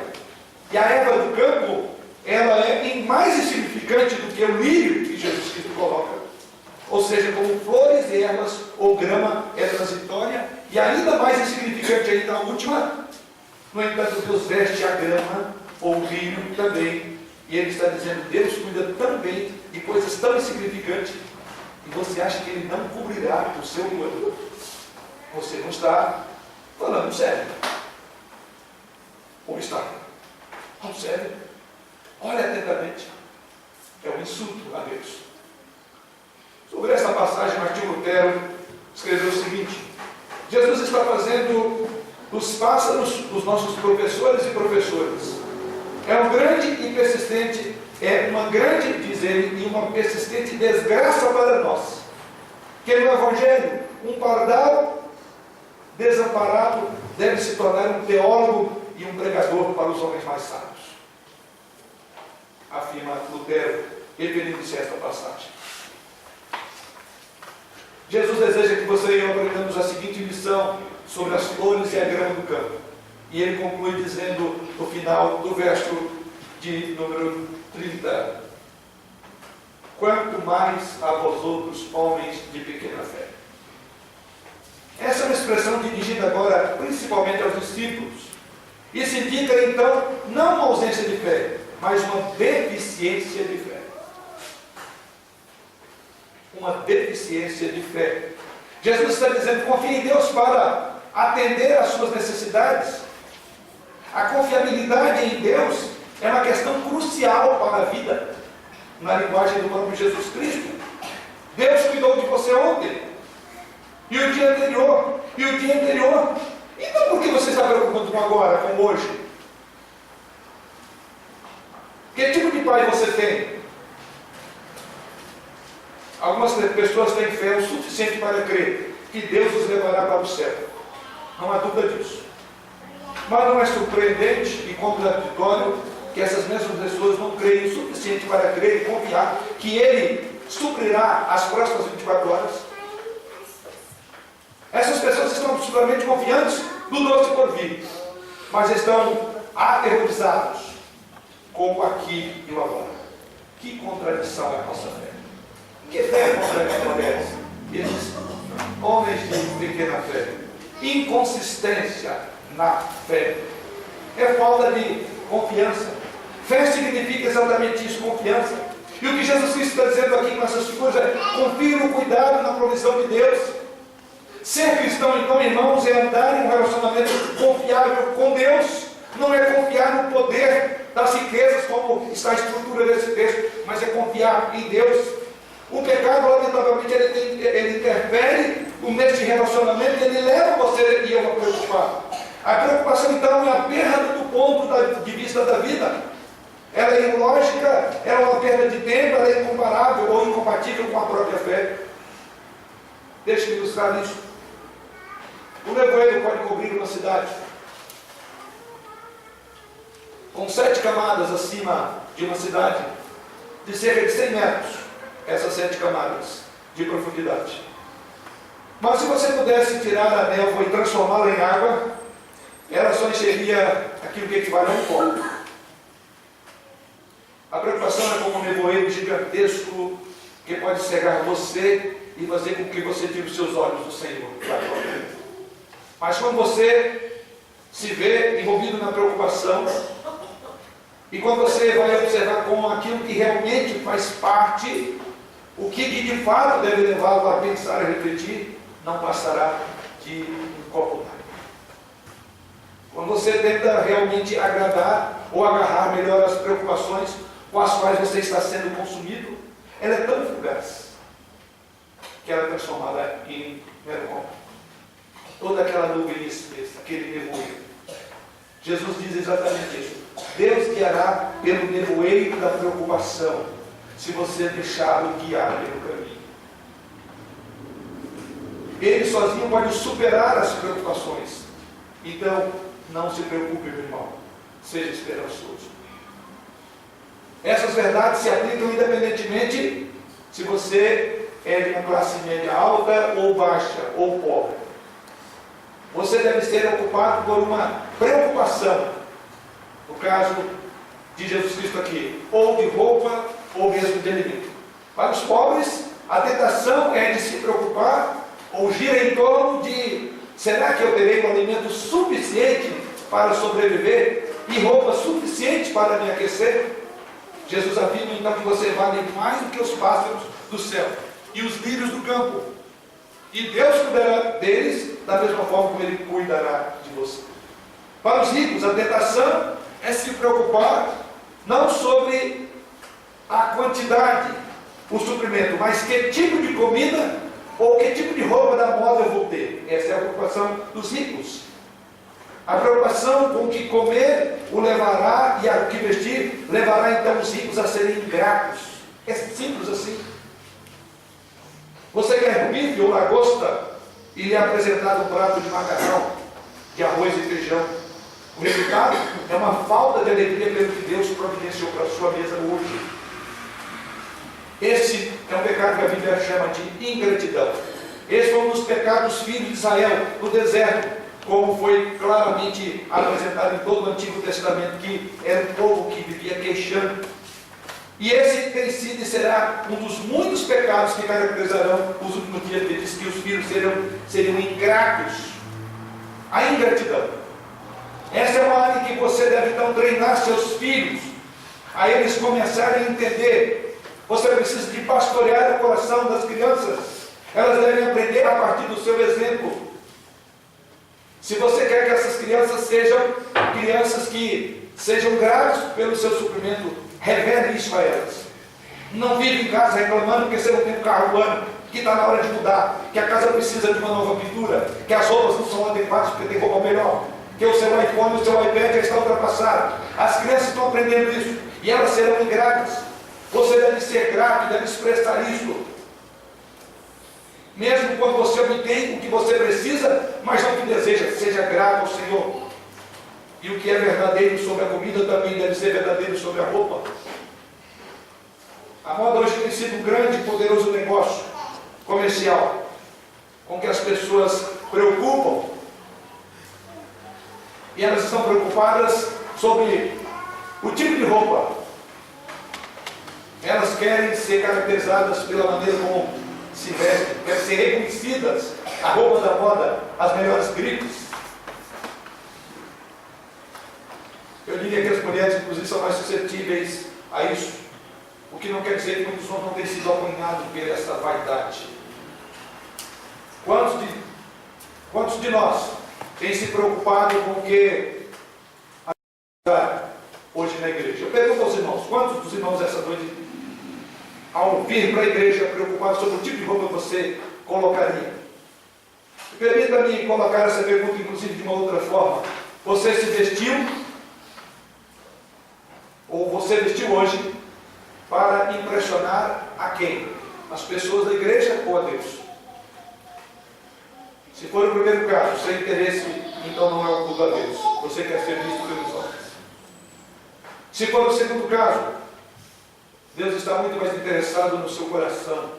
E a erva do campo, ela é mais insignificante do que o lírio que Jesus Cristo coloca. Ou seja, como flores e ervas ou grama é transitória, e ainda mais insignificante ainda a última. No entanto, Deus veste a grama ou o lírio também. E ele está dizendo: Deus cuida tão bem de coisas tão insignificantes, e você acha que ele não cobrirá o seu corpo? Você não está falando sério. Ou está? Falando sério. Olha atentamente. É um insulto a Deus. Sobre essa passagem, Martinho Lutero escreveu o seguinte: Jesus está fazendo dos pássaros os nossos professores e professoras. É um grande e persistente, uma grande, diz ele, e uma persistente desgraça para nós, que no Evangelho um pardal desamparado deve se tornar um teólogo e um pregador para os homens mais sábios, afirma Lutero, referindo-se a esta passagem. Jesus deseja que você e eu aprendamos a seguinte lição sobre as flores e a grama do campo. E ele conclui dizendo, no final do verso de número 30, quanto mais a vós outros, homens de pequena fé. Essa é uma expressão dirigida agora principalmente aos discípulos. Isso indica então não uma ausência de fé, mas uma deficiência de fé. Uma deficiência de fé. Jesus está dizendo: confie em Deus para atender às suas necessidades. A confiabilidade em Deus é uma questão crucial para a vida, na linguagem do próprio Jesus Cristo. Deus cuidou de você ontem, e o dia anterior, e o dia anterior. Então por que você está preocupando com agora, com hoje? Que tipo de pai você tem? Algumas pessoas têm fé o suficiente para crer que Deus os levará para o céu. Não há dúvida disso. Mas não é surpreendente e contraditório que essas mesmas pessoas não creem o suficiente para crer e confiar que Ele suprirá as próximas 24 horas. Essas pessoas estão absolutamente confiantes no doce por vir, mas estão aterrorizados com o aqui e o agora. Que contradição é a nossa fé. Que fé completa, mulheres? E ele diz, homens de pequena fé. Inconsistência na fé. É falta de confiança. Fé significa exatamente isso, confiança. E o que Jesus Cristo está dizendo aqui com essas figuras é: confie no cuidado, na provisão de Deus. Ser cristão, então, irmãos, é andar em um relacionamento confiável com Deus. Não é confiar no poder das riquezas, como está a estrutura desse texto, mas é confiar em Deus. O pecado, lamentavelmente, ele interfere nesse relacionamento, ele leva você e eu a preocupar. A preocupação, então, é a perda do ponto de vista da vida. Ela é ilógica, ela é uma perda de tempo, ela é incomparável ou incompatível com a própria fé. Deixe-me ilustrar isso. O nevoeiro pode cobrir uma cidade com 7 camadas acima de uma cidade, de cerca de 100 metros, essas 7 camadas de profundidade. Mas se você pudesse tirar a névoa e transformá-la em água, ela só encheria aquilo que equivale a um copo. A preocupação é como um nevoeiro gigantesco que pode cegar você e fazer com que você tire os seus olhos do Senhor. Mas quando você se vê envolvido na preocupação, e quando você vai observar como aquilo que realmente faz parte, o que de fato deve levá-lo a pensar e refletir, não passará de um copo d'água. Quando você tenta realmente agradar ou agarrar melhor as preocupações com as quais você está sendo consumido, ela é tão fugaz que ela é transformada em mero copo. Toda aquela nuvem, aquele nevoeiro. Jesus diz exatamente isso. Deus guiará pelo nevoeiro da preocupação, se você deixá-lo guiar pelo caminho. Ele sozinho pode superar as preocupações. Então, não se preocupe, meu irmão. Seja esperançoso. Essas verdades se aplicam independentemente se você é de uma classe média alta ou baixa ou pobre. Você deve ser ocupado por uma preocupação, no caso de Jesus Cristo aqui, ou de roupa ou mesmo de alimento. Para os pobres, a tentação é de se preocupar ou gira em torno de: será que eu terei um alimento suficiente para sobreviver e roupa suficiente para me aquecer? Jesus afirma então que você vale mais do que os pássaros do céu e os lírios do campo. E Deus cuidará deles da mesma forma como Ele cuidará de você. Para os ricos, a tentação é se preocupar não sobre a quantidade, o suprimento, mas que tipo de comida ou que tipo de roupa da moda eu vou ter. Essa é a preocupação dos ricos. A preocupação com o que comer o levará e o que vestir levará então os ricos a serem ingratos. É simples assim. Você quer bife ou lagosta e lhe é apresentado um prato de macarrão, de arroz e feijão. O resultado é uma falta de alegria pelo que Deus providenciou para a sua mesa hoje. Esse é um pecado que a Bíblia chama de ingratidão. Esse foi um dos pecados filhos de Israel no deserto, como foi claramente apresentado em todo o Antigo Testamento, que era um povo que vivia queixando. E esse tem sido e será um dos muitos pecados que caracterizarão os últimos dias. Ele diz que os filhos seriam ingratos. A ingratidão. Essa é uma área em que você deve então treinar seus filhos, a eles começarem a entender. Você precisa de pastorear o coração das crianças. Elas devem aprender a partir do seu exemplo. Se você quer que essas crianças sejam crianças que sejam gratas pelo seu suprimento, revele isso a elas. Não vive em casa reclamando que você não tem um carro do ano, que está na hora de mudar, que a casa precisa de uma nova pintura, que as roupas não são adequadas porque tem roupa melhor, que o seu iPhone e o seu iPad já estão ultrapassados. As crianças estão aprendendo isso e elas serão ingratas. Você deve ser grato, deve expressar isso. Mesmo quando você obtém o que você precisa, mas não o que deseja, seja grato ao Senhor. E o que é verdadeiro sobre a comida também deve ser verdadeiro sobre a roupa. A moda hoje tem sido um grande e poderoso negócio comercial, com que as pessoas preocupam. E elas estão preocupadas sobre o tipo de roupa. Elas querem ser caracterizadas pela maneira como se vestem, querem ser reconhecidas, a roupa da moda, as melhores grifes. Eu diria que as mulheres, inclusive, são mais suscetíveis a isso. O que não quer dizer que muitos homens não tenham sido apanhados por essa vaidade. Quantos de nós têm se preocupado com o que hoje na igreja? Eu pergunto aos irmãos, quantos dos irmãos essa noite, ao vir para a igreja, preocupados sobre o tipo de roupa que você colocaria? Permita-me colocar essa pergunta, inclusive, de uma outra forma. Você se vestiu, ou você vestiu hoje, para impressionar a quem? As pessoas da igreja ou a Deus? Se for o primeiro caso, sem interesse, então não é o culto a Deus. Você quer ser visto pelos homens. Se for o segundo caso, Deus está muito mais interessado no seu coração.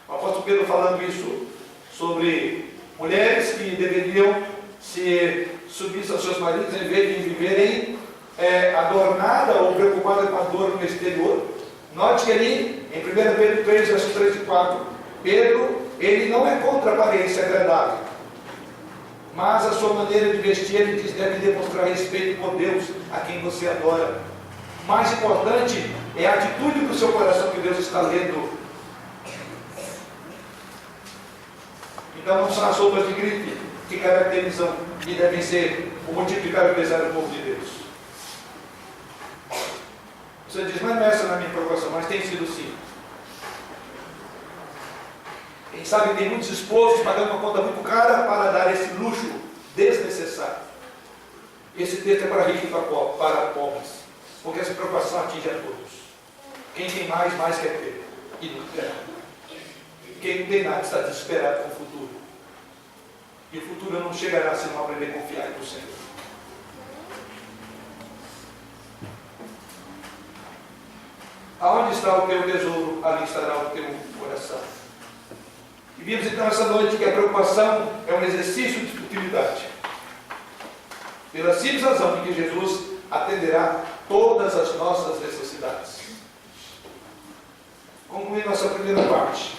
O apóstolo Pedro falando isso sobre mulheres que deveriam se subir aos seus maridos em vez de viverem adornada ou preocupada com a dor no exterior. Note que ali, em 1 Pedro 3, versos 3 e 4, Pedro, ele não é contra a aparência agradável, mas a sua maneira de vestir, ele diz, deve demonstrar respeito por Deus, a quem você adora. Mais importante é a atitude do seu coração que Deus está lendo. Então não são as roupas de grife que caracterizam e devem ser o motivo de caracterizar o povo de Deus. Você diz, mas não é essa na minha preocupação, mas tem sido sim. Quem sabe tem muitos esposos pagando uma conta muito cara para dar esse luxo desnecessário. Esse texto é para ricos e para pobres, porque essa preocupação atinge a todos. Quem tem mais, mais quer ter, e não terá. Quem não tem nada está desesperado com o futuro. E o futuro não chegará se não aprender a confiar no Senhor. Aonde está o teu tesouro, ali estará o teu coração. E vimos então essa noite que a preocupação é um exercício de futilidade. Pela simples razão de que Jesus atenderá todas as nossas necessidades. Concluindo nossa primeira parte.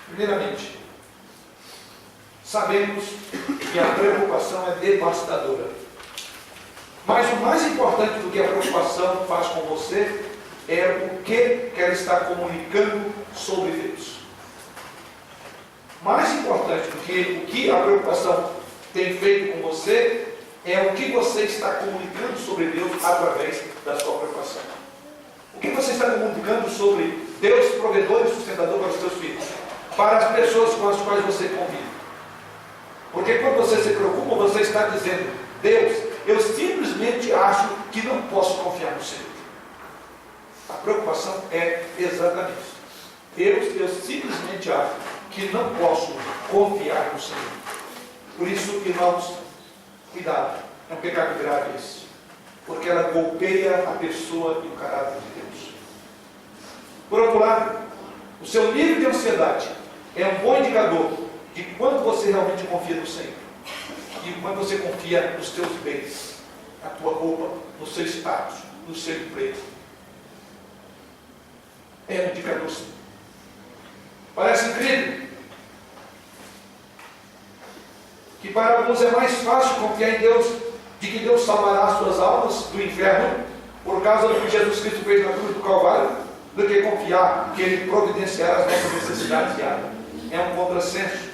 Primeiramente, sabemos que a preocupação é devastadora. Mas o mais importante do que a preocupação faz com você é o que ela está comunicando sobre Deus. Mais importante do que o que a preocupação tem feito com você é o que você está comunicando sobre Deus através da sua preocupação. O que você está comunicando sobre Deus, provedor e sustentador para os seus filhos, para as pessoas com as quais você convive. Porque quando você se preocupa, você está dizendo, Deus, eu simplesmente acho que não posso confiar no Senhor. A preocupação é exatamente isso. Deus, eu simplesmente acho que não posso confiar no Senhor. Por isso, irmãos, cuidado, é um pecado grave esse, porque ela golpeia a pessoa e o caráter de Deus. Por outro lado, o seu nível de ansiedade é um bom indicador de quanto você realmente confia no Senhor e quanto você confia nos seus bens, na tua roupa, no seu status, no seu emprego. É um indicador sim. Parece incrível que para alguns é mais fácil confiar em Deus, de que Deus salvará as suas almas do inferno por causa do que Jesus Cristo fez na cruz do Calvário, do que confiar que Ele providenciará as nossas necessidades diárias. É um contrassenso.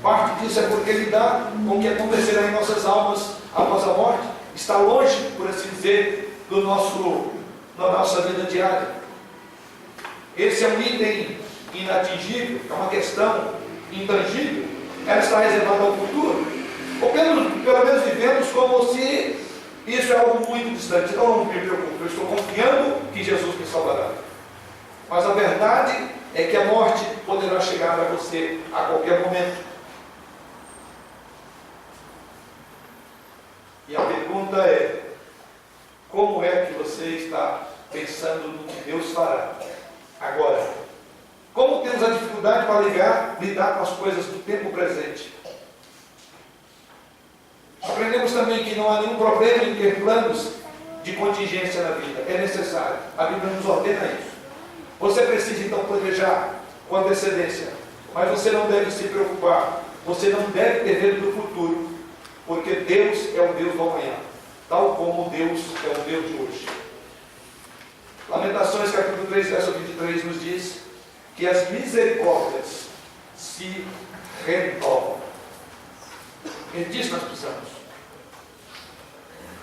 Parte disso é porque lidar com o que acontecerá em nossas almas após a morte está longe, por assim dizer, da nossa vida diária. Esse é um item inatingível, é uma questão intangível. Ela está reservada ao futuro. Ou pelo menos vivemos como se isso é algo muito distante. Então não me preocupo, eu estou confiando que Jesus me salvará. Mas a verdade é que a morte poderá chegar a você a qualquer momento. E a pergunta é, como é que você está pensando no que Deus fará agora? Como temos a dificuldade para lidar com as coisas do tempo presente? Aprendemos também que não há nenhum problema em ter planos de contingência na vida. É necessário. A Bíblia nos ordena isso. Você precisa então planejar com antecedência. Mas você não deve se preocupar. Você não deve ter medo do futuro. Porque Deus é o Deus do amanhã. Tal como Deus é o Deus de hoje. Lamentações capítulo 3, verso 23 nos diz que as misericórdias se renovam. Ele diz que nós precisamos.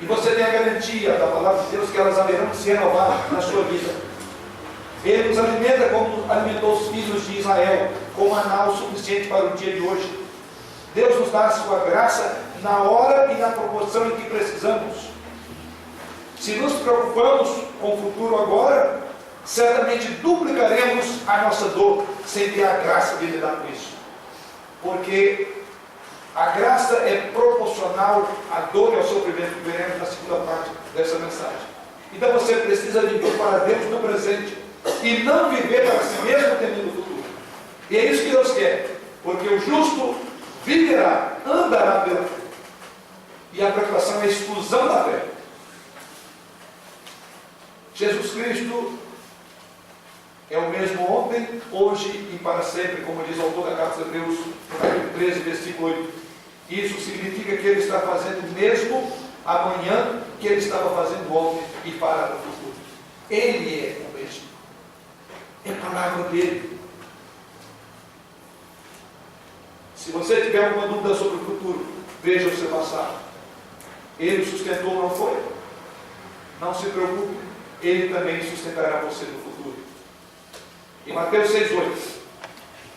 E você tem a garantia da palavra de Deus que elas haverão de se renovar na sua vida. Ele nos alimenta como alimentou os filhos de Israel, com maná o suficiente para o dia de hoje. Deus nos dá a sua graça na hora e na proporção em que precisamos. Se nos preocupamos com o futuro agora, certamente duplicaremos a nossa dor sem ter a graça de lidar com isso. Porque a graça é proporcional à dor e ao sofrimento que veremos na segunda parte dessa mensagem. Então você precisa viver para Deus no presente e não viver para si mesmo temendo o futuro. E é isso que Deus quer, porque o justo viverá, andará pela fé. E a preocupação é a exclusão da fé. Jesus Cristo é o mesmo ontem, hoje e para sempre, como diz o autor da carta aos Hebreus, no capítulo 13, versículo 8. Isso significa que Ele está fazendo o mesmo amanhã que Ele estava fazendo ontem e fará no futuro. Ele é o mesmo. É a palavra dele. Se você tiver alguma dúvida sobre o futuro, veja o seu passado. Ele o sustentou, não foi? Não se preocupe. Ele também sustentará você no futuro. Em Mateus 6,8,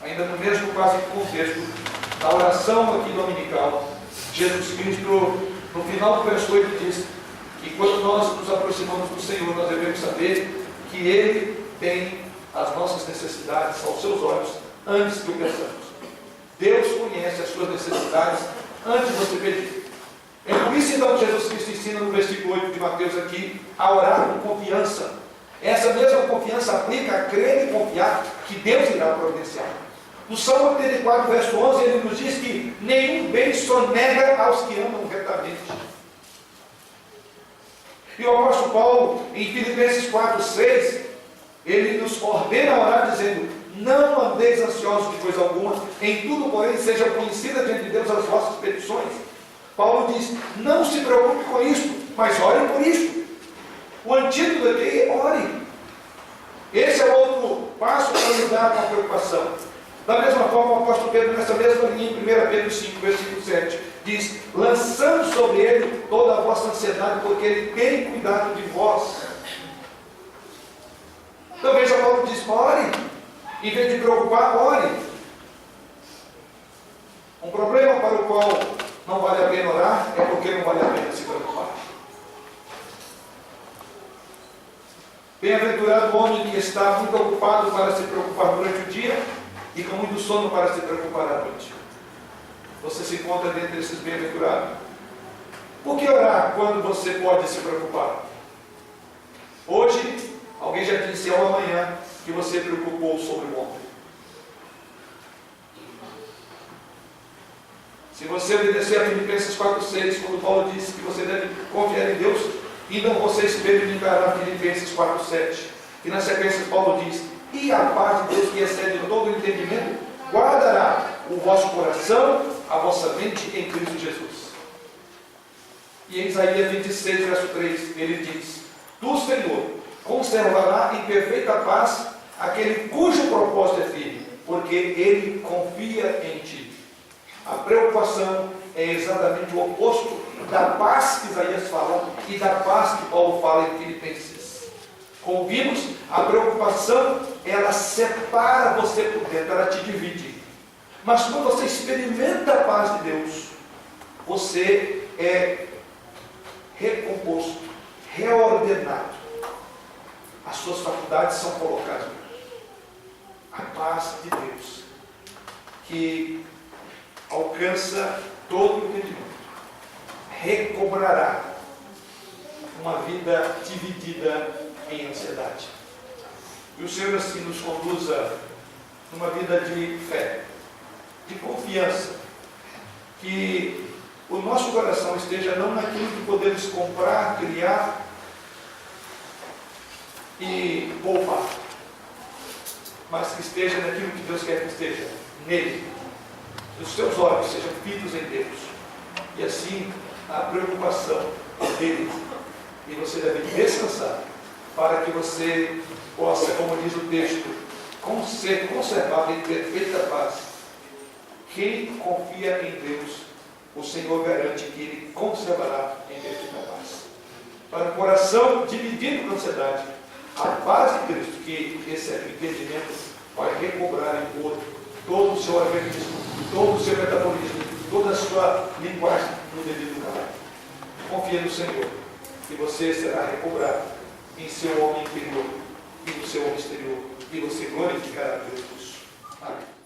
ainda no mesmo quase contexto, na oração aqui dominical, Jesus Cristo, no final do verso 8, diz que quando nós nos aproximamos do Senhor, nós devemos saber que Ele tem as nossas necessidades aos seus olhos antes que o pensamos. Deus conhece as suas necessidades antes de você pedir. É por isso então que Jesus Cristo ensina no versículo 8 de Mateus aqui a orar com confiança. Essa mesma confiança aplica a crer e confiar que Deus irá providenciar. No Salmo 84, verso 11, ele nos diz que nenhum bem sonega aos que amam retamente. E o apóstolo Paulo, em Filipenses 4, 6, ele nos ordena a orar dizendo: não andeis ansiosos de coisa alguma, em tudo, porém, seja conhecida diante de Deus as vossas petições. Paulo diz: não se preocupe com isso, mas ore por isso. O antídoto aqui é ore. Esse é o outro passo para lidar com a preocupação. Da mesma forma, o apóstolo Pedro, nessa mesma linha, em 1 Pedro 5, versículo 7, diz: lançando sobre ele toda a vossa ansiedade, porque ele tem cuidado de vós. Então veja, Paulo diz: ore. Em vez de preocupar, ore. Um problema para o qual não vale a pena orar é porque não vale a pena se preocupar. Bem-aventurado o homem que está muito ocupado para se preocupar durante o dia e com muito sono para se preocupar à noite. Você se encontra dentro desses bem-aventurados. Por que orar quando você pode se preocupar? Hoje, alguém já disse ao amanhã que você preocupou sobre o ontem. Se você obedecer a Filipenses 4,6, quando Paulo disse que você deve confiar em Deus, então você experimentará Filipenses 4,7. E na sequência Paulo diz: e a paz de Deus que excede todo o entendimento, guardará o vosso coração, a vossa mente em Cristo Jesus. E em Isaías 26, verso 3, ele diz: tu, Senhor, conservará em perfeita paz aquele cujo propósito é firme, porque ele confia em ti. A preocupação é exatamente o oposto da paz que Isaías fala e da paz que Paulo fala em Filipenses. Como vimos, a preocupação, ela separa você por dentro, ela te divide. Mas quando você experimenta a paz de Deus, você é recomposto, reordenado. As suas faculdades são colocadas. A paz de Deus, que alcança todo o entendimento, recobrará uma vida dividida em ansiedade. E o Senhor assim nos conduza numa vida de fé, de confiança, que o nosso coração esteja não naquilo que podemos comprar, criar, e poupar, mas que esteja naquilo que Deus quer que esteja, nele. Os seus olhos sejam fitos em Deus, e assim a preocupação dele, e você deve descansar, para que você possa, como diz o texto, ser conservado em perfeita paz. Quem confia em Deus, o Senhor garante que Ele conservará em perfeita paz. Para um coração dividido com ansiedade, a paz de Cristo, que esse entendimento vai recobrar em todo o seu organismo, todo o seu metabolismo, toda a sua linguagem no devido lugar. Confia no Senhor, e você será recobrado em seu homem interior e no seu homem exterior, e você glorificará a Deus. Amém.